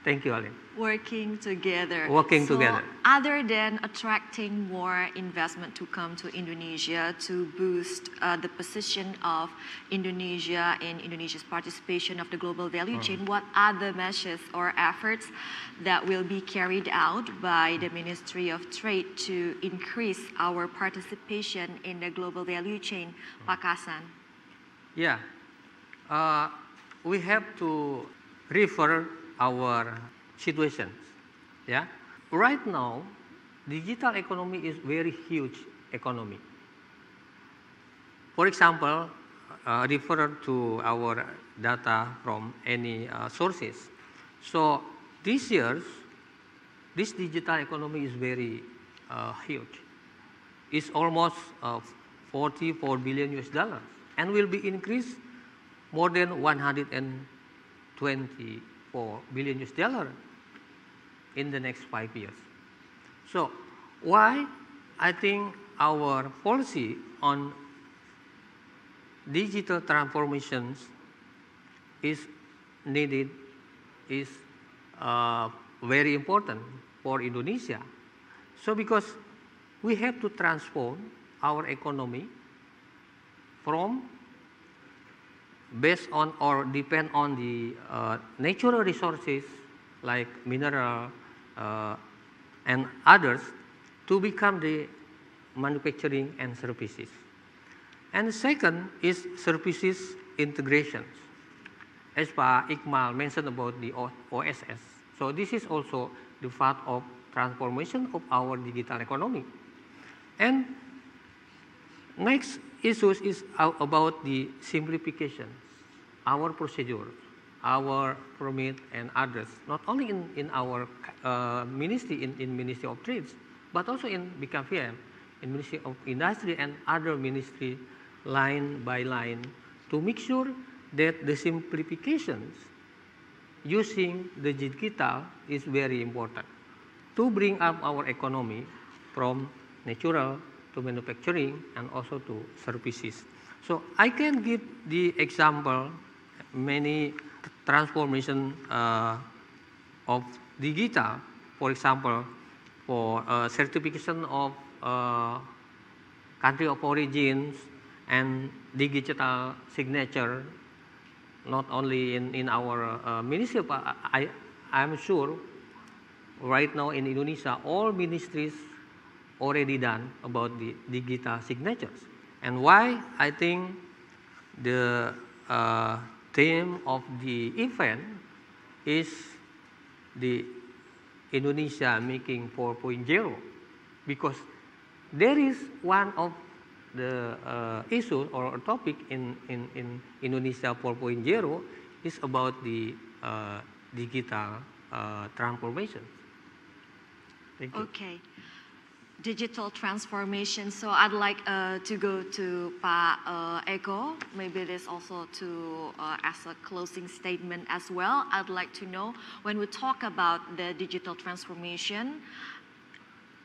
Thank you, Alin. Working together. Working So, together. other than attracting more investment to come to Indonesia to boost the position of Indonesia in Indonesia's participation of the global value chain, what other measures or efforts that will be carried out by the Ministry of Trade to increase our participation in the global value chain, Pak Hasan? Yeah, we have to refer our situations. Yeah, right now, digital economy is very huge economy. For example, refer to our data from any sources. So this year, this digital economy is very huge. It's almost 44 billion US dollars and will be increased more than 124 billion US dollar in the next 5 years. So why I think our policy on digital transformations is needed, is very important for Indonesia. So because we have to transform our economy from based on or depend on the natural resources like mineral and others to become the manufacturing and services. And second is services integrations. As Pak Iqmal mentioned about the OSS. So this is also the part of transformation of our digital economy. And next issues is about the simplification, our procedure, our permit and others, not only in our ministry, in Ministry of Trade, but also in BKVM, in Ministry of Industry and other ministry line by line to make sure that the simplifications using the digital is very important to bring up our economy from natural to manufacturing and also to services. So I can give the example many transformation of digital, for example, for certification of country of origins and digital signature, not only in our ministry, but I'm sure right now in Indonesia, all ministries already done about the digital signatures. And why I think the theme of the event is the Indonesia Making 4.0, because there is one of the issue or topic in Indonesia 4.0 is about the digital transformation. Thank you. Okay. Digital transformation. So I'd like to go to Pak Eko. Maybe this also to as a closing statement as well. I'd like to know, when we talk about the digital transformation,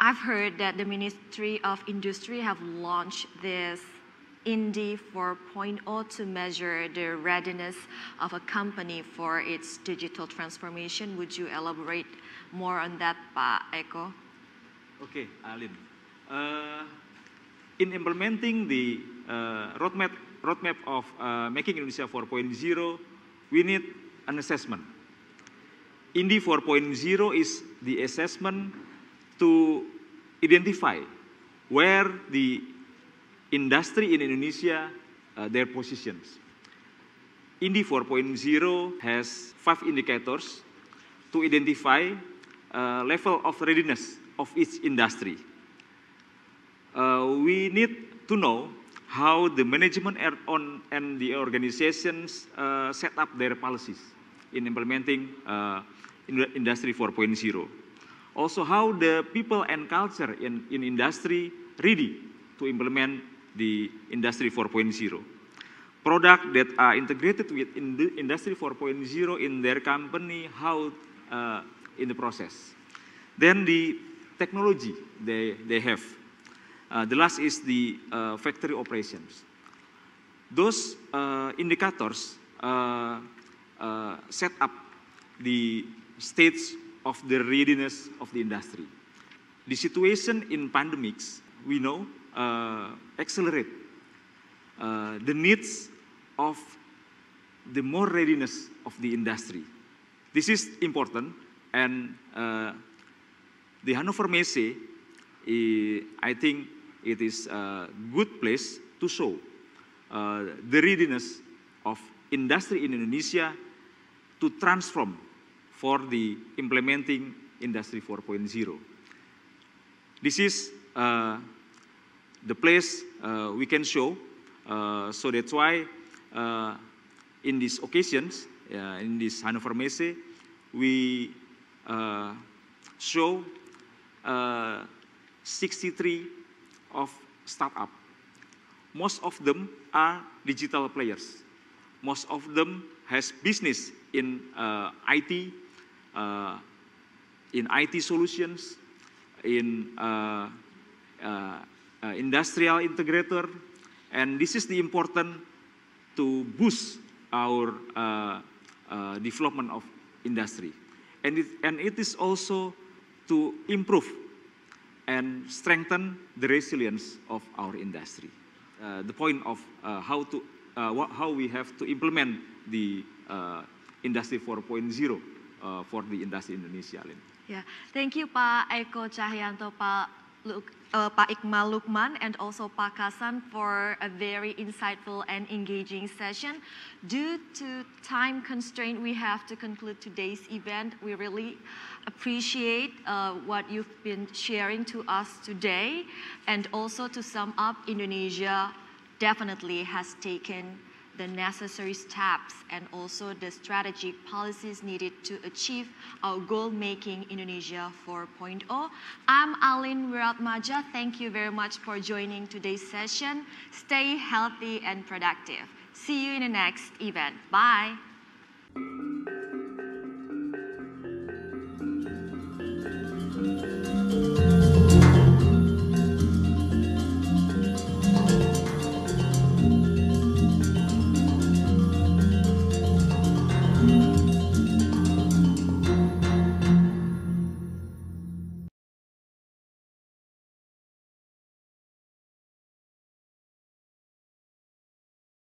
I've heard that the Ministry of Industry have launched this INDI 4.0 to measure the readiness of a company for its digital transformation. Would you elaborate more on that, Pak Eko? Okay, Alin. In implementing the roadmap of Making Indonesia 4.0, we need an assessment. INDI 4.0 is the assessment to identify where the industry in Indonesia, their positions. INDI 4.0 has 5 indicators to identify level of readiness of each industry. We need to know how the management and the organizations set up their policies in implementing Industry 4.0. Also, how the people and culture in industry ready to implement the Industry 4.0. Products that are integrated with Industry 4.0 in their company, how in the process. Then the technology they have. The last is the factory operations. Those indicators set up the states of the readiness of the industry. The situation in pandemics, we know, accelerate the needs of the more readiness of the industry. This is important, and the Hannover Messe, I think it is a good place to show the readiness of industry in Indonesia to transform for the implementing Industry 4.0. This is the place we can show, so that's why in these occasions, in this Hannover Messe, we show 63 of startup. Most of them are digital players. Most of them has business in IT, solutions, in industrial integrator, and this is the important to boost our development of industry. And it is also to improve and strengthen the resilience of our industry. The point of how we have to implement the Industry 4.0 for the industry in Indonesia. Yeah, thank you Pak Eko Cahyanto, Pak Iqmal Lukman, and also Pak Kasan for a very insightful and engaging session. Due to time constraint, we have to conclude today's event. We really appreciate what you've been sharing to us today. And also to sum up, Indonesia definitely has taken the necessary steps and also the strategic policies needed to achieve our goal, making Indonesia 4.0. I'm Alin Wiratmaja. Thank you very much for joining today's session. Stay healthy and productive. See you in the next event. Bye.